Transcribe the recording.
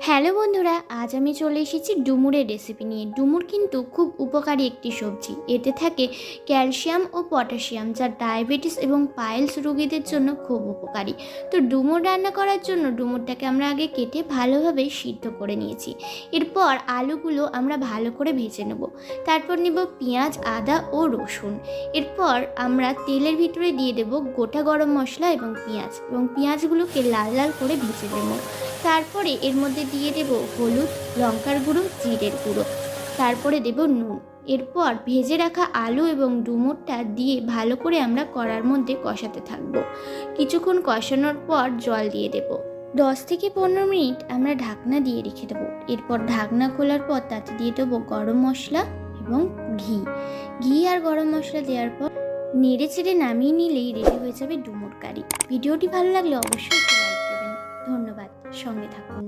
Hello বন্ধুরা, আজ আমি চলে এসেছি ডুমুরের রেসিপি নিয়ে। ডুমুর কিন্তু খুব উপকারী একটি সবজি। এতে থাকে ক্যালসিয়াম ও পটাশিয়াম, যা ডায়াবেটিস এবং পাইলস রোগীদের জন্য খুব উপকারী। তো ডুমুর রান্না করার জন্য ডুমুরটাকে আমরা আগে কেটে ভালোভাবে সিদ্ধ করে নিয়েছি। এরপর আলুগুলো আমরা ভালো করে ভেজে নেব। তারপর নেব পেঁয়াজ, আদা ও রসুন। এরপর আমরা তেলের ভিতরে দিয়ে দেব গোটা গরম মশলা এবং পেঁয়াজগুলোকে লাল লাল করে ভেজে নেব। তারপরে এর মধ্যে দিয়ে দেব হলুদ, লঙ্কার গুঁড়ো, জিরের গুঁড়ো, তারপরে দেব নুন। এরপর ভেজে রাখা আলু এবং ডুমুরটা দিয়ে ভালো করে আমরা কড়ার মধ্যে কষাতে থাকবো। কিছুক্ষণ কষানোর পর জল দিয়ে দেব। 10 থেকে 15 মিনিট আমরা ঢাকনা দিয়ে রেখে দেবো। এরপর ঢাকনা খোলার পর তাতে দিয়ে দেবো গরম মশলা এবং ঘি আর গরম মশলা দেওয়ার পর নেড়ে চেড়ে নামিয়ে নিলেই রেডি হয়ে যাবে ডুমুর কারি। ভিডিওটি ভালো লাগলে অবশ্যই একটু লাইক দেবেন। ধন্যবাদ, সঙ্গে থাকুন।